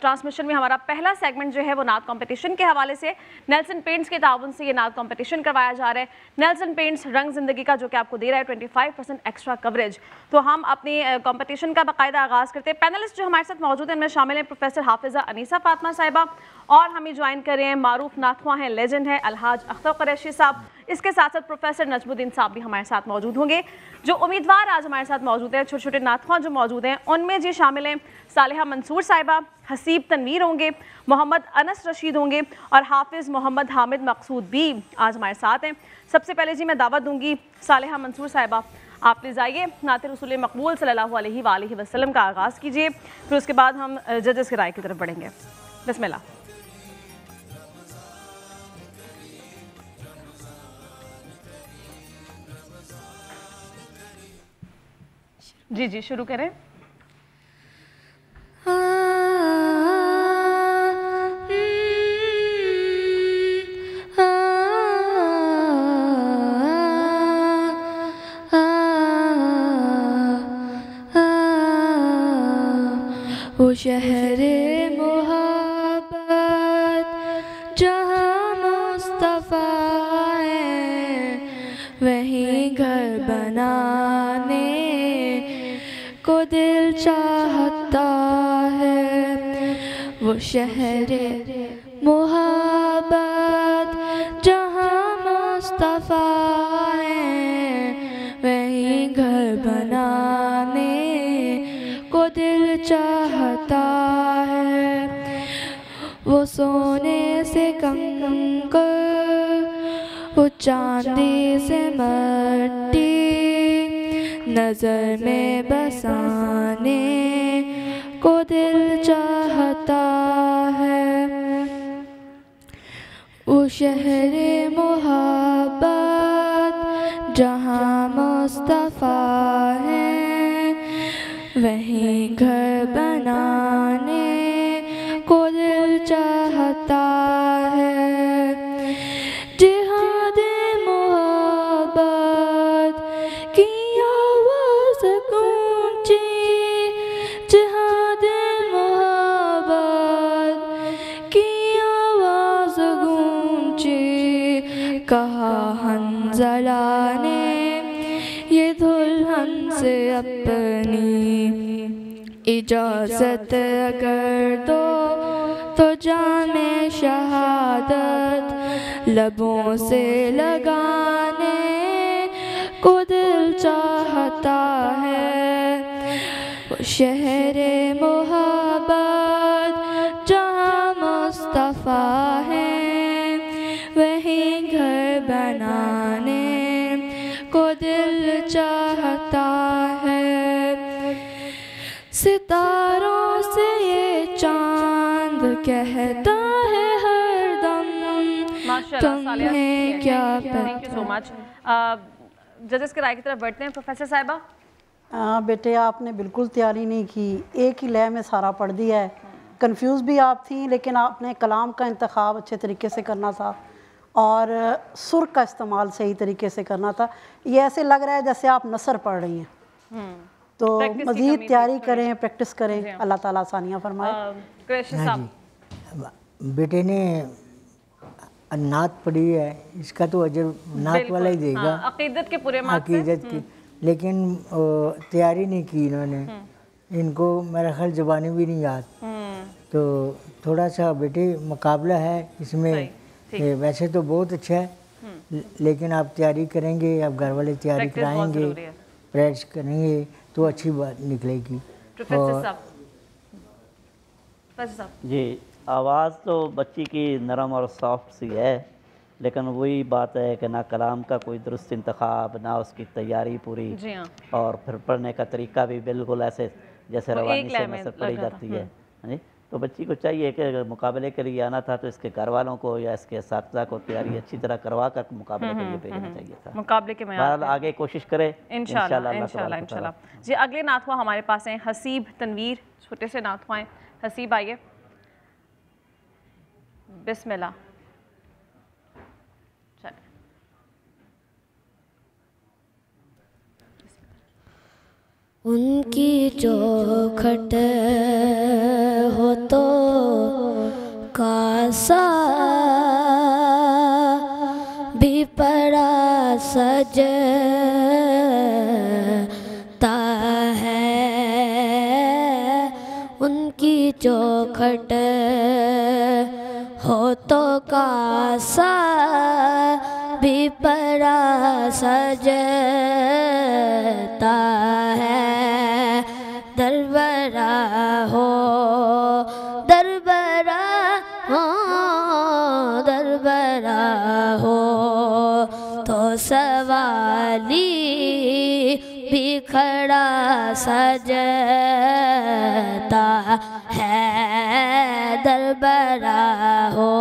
Transmission में हमारा पहला सेगमेंट जो है वो नात कंपटीशन के हवाले से नेल्सन पेंट्स के ताउन से ये नात कंपटीशन करवाया जा रहा है। नेल्सन पेंट्स रंग जिंदगी का जो कि आपको दे रहा है 25% एक्स्ट्रा कवरेज। तो हम अपनी कंपटीशन का बाकायदा आगाज़ करते हैं। पैनलिस्ट जो हमारे साथ मौजूद हैं उनमें शामिल हैं प्रोफेसर हाफिज़ा अनीसा फातिमा साहिबा, और हमें ज्वाइन कर रहे हैं मारूफ नाथवा हैं, लेजेंड है अलहाज अख्तर कुरैशी साहब। इसके साथ साथ प्रोफेसर नजमुद्दीन साहब भी हमारे साथ मौजूद होंगे। जो उम्मीदवार आज हमारे साथ मौजूद हैं, छोटे छोटे नाथवा जो मौजूद हैं, उनमें जी शामिल हैं सालिहा मंसूर साहिबा, हसीब तनवीर होंगे, मोहम्मद अनस रशीद होंगे और हाफिज़ मोहम्मद हामिद मकसूद भी आज हमारे साथ हैं। सबसे पहले जी मैं दावत दूंगी सालिहा मंसूर साहिबा, आप प्लीज़ आइए, नाते रसूल मकबूल सल्लल्लाहु अलैहि वसल्लम का आगाज़ कीजिए, फिर उसके बाद हम जजेस की राय की तरफ बढ़ेंगे। बिस्मिल्लाह। जी जी शुरू करें। वो शहरे मोहब्बत जहाँ मुस्तफ़ा है, वहीं घर बनाने को दिल चाहता है। वो शहरे मोहब्बत जहाँ मुस्तफ़ा है, वहीं घर बनाने को दिल चाहता है। वो सोने से कम कर, वो चांदी से मट्टी नजर में बसाने को दिल चाहता है। वो शहरे मोहब्बत जहाँ मुस्तफ़ा है, वहीं घर बनाने को दिल चाहता है। जिहादे मोहब्बत की आवाज़ गूंजी, जिहादे मोहब्बत की आवाज़ गूंजी, कहा हंज़ला ने ये दुल्हन से अपनी इजाज़त अगर दो तो जामे शहादत लबों से लगाने को दिल चाहता है। वो शहरे मोहब्बत जहाँ मुस्तफ़ा है, वहीं घर बनाने को दिल चाहता है। सितारों से ये चांद कहता है हरदम, तुम्हें क्या पता। Thank you so much. जजेस की राय की तरफ बढ़ते हैं। प्रोफेसर साहिबा। बेटे आपने बिल्कुल तैयारी नहीं की, एक ही लय में सारा पढ़ दिया है। कंफ्यूज भी आप थी, लेकिन आपने कलाम का इंतखाब अच्छे तरीके से करना था और सुर का इस्तेमाल सही तरीके से करना था। ये ऐसे लग रहा है जैसे आप नसर पढ़ रही हैं। तो मज़ीद तैयारी करें, प्रैक्टिस करें, अल्लाह ताला आसानियाँ फरमाए। बेटे ने नात पढ़ी है, इसका तो अजर नात वाला ही देगा। अकीदत के पूरे अकीदत की, लेकिन तैयारी नहीं की इन्होंने। इनको मेरा ख्याल ज़बानी भी नहीं याद। तो थोड़ा सा बेटे मुकाबला है इसमें। वैसे तो बहुत अच्छा है, लेकिन आप तैयारी करेंगे, आप घर वाले तैयारी कराएंगे, प्रैक्टिस करेंगे तो अच्छी बात निकलेगी। जी, आवाज़ तो बच्ची की नरम और सॉफ्ट सी है, लेकिन वही बात है कि ना कलाम का कोई दुरुस्त इंतखाब, ना उसकी तैयारी पूरी, और फिर पढ़ने का तरीका भी बिल्कुल ऐसे जैसे रवानी से नसर पढ़ी जाती है। जी, तो बच्ची को चाहिए कि अगर मुकाबले के लिए आना था तो इसके घर वालों को या इसके असातिज़ा को तैयारी अच्छी तरह करवा कर मुकाबले के लिए भेजना चाहिए था। मुकाबले के में आगे कोशिश करें इंशाल्लाह। जी, अगले नाथवा हमारे पास हैं हसीब तनवीर, छोटे से नाथवा हैं। हसीब आइए, बिस्मिल्लाह। उनकी चौखट हो तो सा भी पड़ा सजता है, उनकी चौखट हो तो कासा भी पड़ा सजता है। दरबरा हो दरबरा हो दरबरा हो तो सवाली भी खड़ा सजता है। दरबरा हो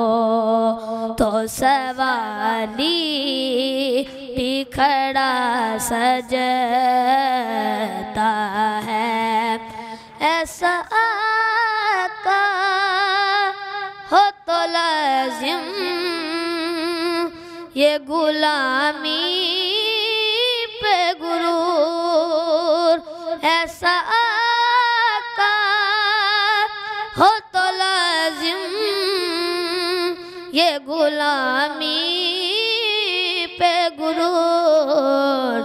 तो सवाली भी खड़ा सजता है। ऐसा आका हो तो लाजिम ये गुलामी पे गुरूर। ऐसा आका हो तो लाजिम ये गुलामी पे गुरूर।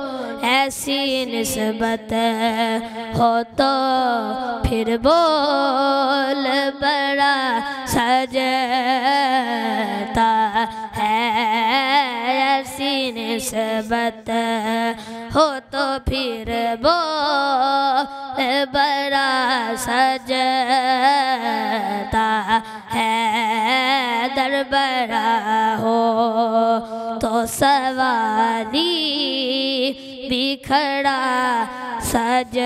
ऐसी निस्बत हो तो फिर बोल बड़ा सजता है। ऐसी निस्बत हो तो फिर बोल बड़ा सजता है। दरबरा हो तो सवाली भी खड़ा सजता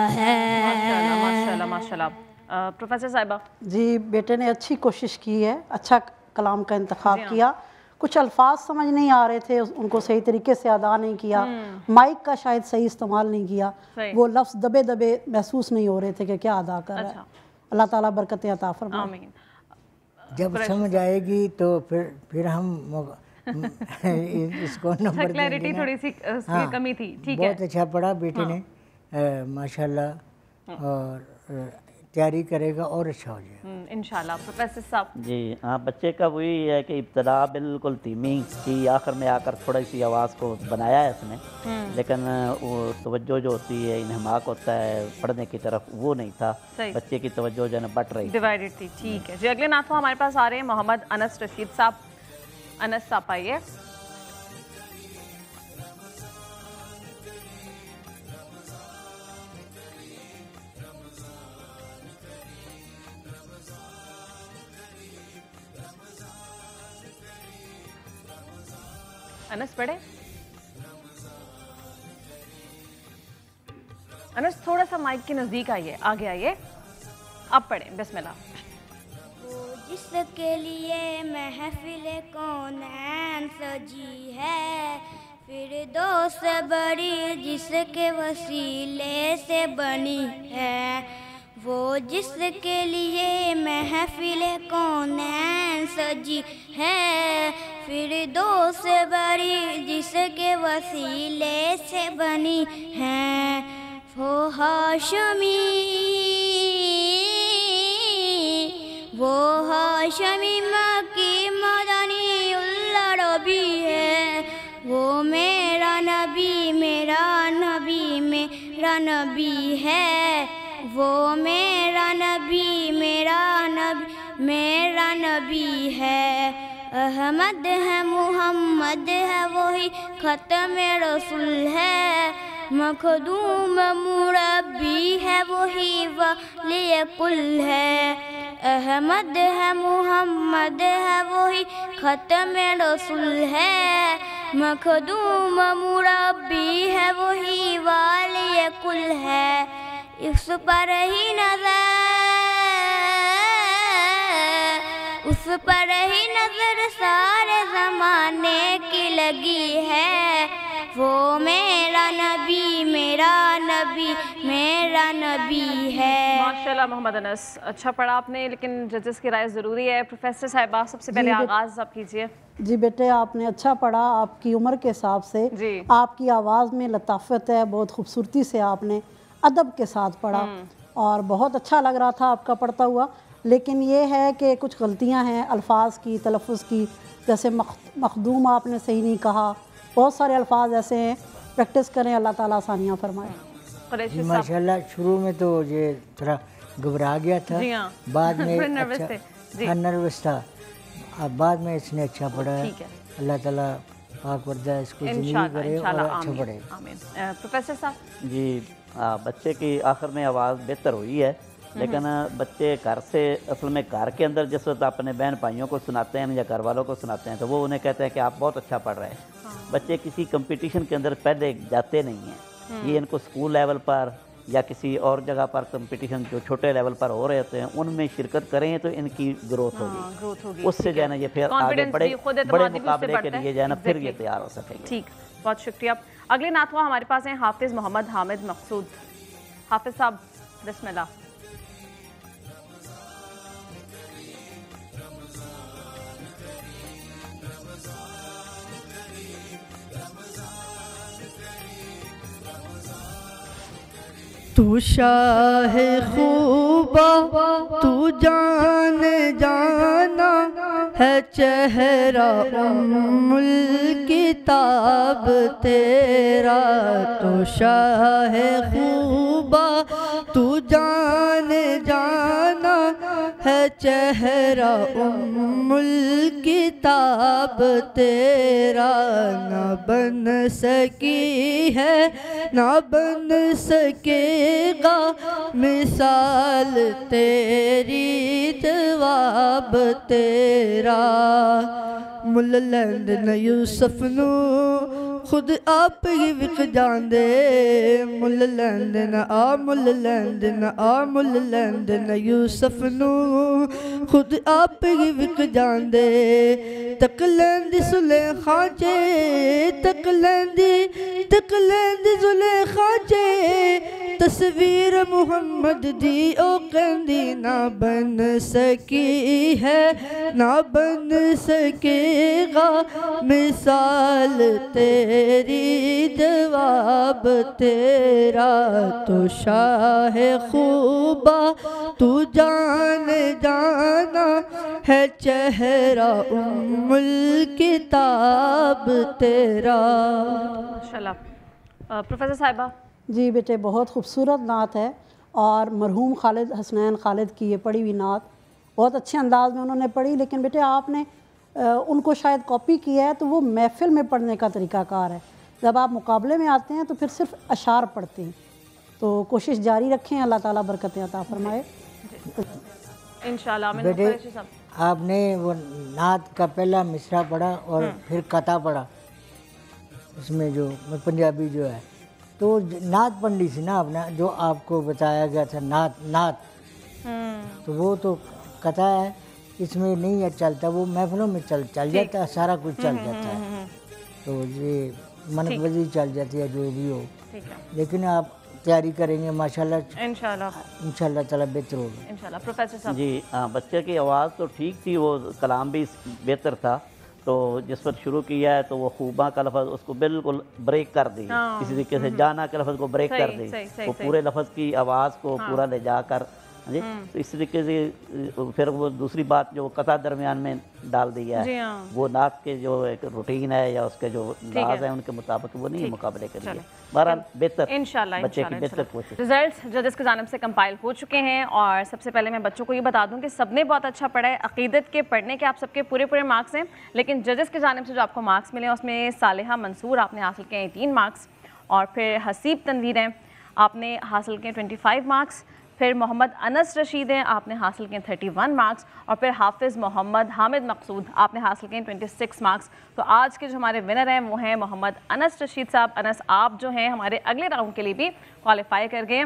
है। माशाल्लाह माशाल्लाह। प्रोफेसर साहिबा जी, बेटे ने अच्छी कोशिश की है, अच्छा कलाम का इंतखाब किया। कुछ अल्फाज समझ नहीं आ रहे थे, उनको सही तरीके से अदा नहीं किया, माइक का शायद सही इस्तेमाल नहीं किया, वो लफ्ज़ दबे दबे महसूस नहीं हो रहे थे कि क्या अदा कर रहा है। अल्लाह ताला बरकतें अता फरमाए। आमीन। जब समझ आएगी तो फिर हम इसको नंबर क्लैरिटी थोड़ी सी कमी थी। ठीक है, बहुत अच्छा पढ़ा बेटे ने माशाल्लाह, और तैयारी करेगा और अच्छा हो जाएगा इंशाल्लाह। प्रोफेसर साहब जी हाँ, बच्चे का वही है कि इब्तदा बिल्कुल धीमी की, आखिर में आकर थोड़ी सी आवाज़ को बनाया है इसने, लेकिन वो तवज्जो जो होती है, इन्हमाक होता है पढ़ने की तरफ, वो नहीं था। बच्चे की तवज्जो जो है बट रही, डिवाइडेड थी। ठीक है जी, अगले नात हमारे पास आ रहे हैं मोहम्मद अनस रशीद साहब। अनस साहब आइए। अनस पढ़े। अनस थोड़ा सा माइक के नजदीक आइए, आगे आइए, अब पढ़े बिस्मिल्लाह। जिसके लिए महफिल कौनैन सजी है, फिर दोस्त बड़ी जिसके वसीले से बनी है। वो जिसके लिए महफिल कौनैन सजी है, फिर दोस्त बड़ी जिसके वसीले से बनी है। वो हाशमी मक्की मदनी उल्ला रबी है। वो मेरा नबी मेरा नबी है। वो मेरा नबी मेरा नबी है। अहमद है मुहम्मद है वही ख़त्म रसूल है। मखदूम मुरब्बी है वही वली कुल है। अहमद है मुहम्मद है वही ख़त्म रसूल है। मखदूम मुरब्बी है वही वली कुल है। इस पर ही नजर सारे ज़माने की लगी है। वो मेरा नबी है। माशाल्लाह मोहम्मद अनस, अच्छा पढ़ा आपने, लेकिन जजेस की राय ज़रूरी है। प्रोफेसर साहिबा सबसे पहले आगाज़ आप कीजिए। जी बेटे, आपने अच्छा पढ़ा, आपकी उम्र के हिसाब से आपकी आवाज़ में लताफत है, बहुत खूबसूरती से आपने अदब के साथ पढ़ा और बहुत अच्छा लग रहा था आपका पढ़ता हुआ। लेकिन ये है कि कुछ गलतियां हैं अल्फाज की, तलफ़ुज़ की, जैसे मखदूम आपने सही नहीं कहा, बहुत सारे अल्फाज ऐसे हैं। प्रैक्टिस करें, अल्लाह ताला आसानियाँ फरमाए। माशाल्लाह शुरू में तो ये थोड़ा घबरा गया था, बाद में अच्छा नर्वस था, अब बाद में इसने अच्छा पढ़ा है। अल्लाह ताला पाक वर्दा इसको ज़िंदगी करे और अच्छा पढ़े। प्रोफेसर साहब जी, बच्चे की आखिर में आवाज़ बेहतर हुई है, लेकिन बच्चे घर से असल में घर के अंदर जिस वक्त अपने बहन भाइयों को सुनाते हैं या घर वालों को सुनाते हैं तो वो उन्हें कहते हैं कि आप बहुत अच्छा पढ़ रहे हैं। बच्चे किसी कंपटीशन के अंदर पहले जाते नहीं हैं। ये इनको स्कूल लेवल पर या किसी और जगह पर कंपटीशन जो छोटे लेवल पर हो रहे होते हैं उनमें शिरकत करें तो इनकी ग्रोथ होगी। उससे जो है ना ये फिर आगे बड़े मुकाबले के लिए जो है ना फिर ये तैयार हो सकेंगे। ठीक, बहुत शुक्रिया। अगले नातवा हमारे पास हैं हाफिज़ मोहम्मद हामिद मकसूद। हाफिज़ साहब बिस्मिल्लाह। तू शाह खूबा तू जान जाना है चेहरा उम्मुल किताब तेरा। तू शाह खूबा तू जान जाना है चेहरा उम्मुल किताब तेरा। ना बन सकी है ना बन सकेगा मिसाल तेरी जवाब तेरा। मुल लैंद न यूसुफ नू खुद आप ही विक जांदे। मुल लैंद न आ मुल लैंद न आ मुल लैंद न यूसुफ नू खुद आप ही विक जांदे। तक लैंदी सुलेखा चे तक लैंदी सुलेखा चे तस्वीर मुहम्मद दी ओ कहंदी ना बन सकी है ना बन सकेगा मिसाल तेरी जवाब तेरा। तो शाह खूबा तू जान जाना है चेहरा उम्मुल किताब तेरा। माशाल्लाह। प्रोफेसर साहिबा जी बेटे, बहुत खूबसूरत नात है और मरहूम खालिद हसनैन खालिद की ये पढ़ी हुई नात बहुत अच्छे अंदाज में उन्होंने पढ़ी। लेकिन बेटे आपने उनको शायद कॉपी किया है, तो वो महफ़िल में पढ़ने का तरीक़ाकार है। जब आप मुकाबले में आते हैं तो फिर सिर्फ अशार पढ़ते हैं। तो कोशिश जारी रखें, अल्लाह ताला बरकतें अता फरमाए इंशाल्लाह। बेटे आपने वो नात का पहला मिसरा पढ़ा और फिर कथा पढ़ा, उसमें जो पंजाबी जो है तो नात पढ़ी थी ना आपने, जो आपको बताया गया था नात तो वो तो कथा है, इसमें नहीं है चलता, वो महफिलों में चल जाता है, सारा कुछ चल जाता है। तो ये मनकबजी चल जाती है जो भी हो, लेकिन आप तैयारी करेंगे माशाल्लाह इंशाल्लाह ताला बेहतर होगा इंशाल्लाह। प्रोफेसर साहब जी हाँ, बच्चे की आवाज़ तो ठीक थी, वो कलाम भी बेहतर था। तो जिस वक्त शुरू किया है तो वो खूबा का लफ्ज़ उसको बिल्कुल ब्रेक कर दी, किसी तरीके से जाना के लफ्ज़ को ब्रेक कर दी, वो पूरे लफ्ज़ की आवाज़ को पूरा ले जाकर जी। तो इस तरीके से फिर वो दूसरी बात जो कथा दरमियान में डाल दिया है, वो नात के जो एक रूटीन है या उसके जो अंदाज है उनके मुताबिक वो नहीं मुकाबले के लिए। बहरहाल बेहतर इंशाल्लाह बच्चे की बेहतर कोशिश। रिजल्ट्स जजेस की जानिब से कंपाइल हो चुके हैं और सबसे पहले मैं बच्चों को ये बता दूं कि सबने बहुत अच्छा पढ़ा है। अकीदत के पढ़ने के आप सबके पूरे मार्क्स हैं, लेकिन जजेस की जानिब से जो आपको मार्क्स मिले उसमें सालिहा मंसूर आपने हासिल किए 3 मार्क्स और फिर हसीब तनवीर हैं आपने हासिल किए 25 मार्क्स, फिर मोहम्मद अनस रशीद हैं आपने हासिल किए 31 मार्क्स और फिर हाफिज़ मोहम्मद हामिद मकसूद आपने हासिल किए 26 मार्क्स। तो आज के जो हमारे विनर हैं वो हैं मोहम्मद अनस रशीद साहब। अनस आप जो हैं हमारे अगले राउंड के लिए भी क्वालिफाई कर गए हैं।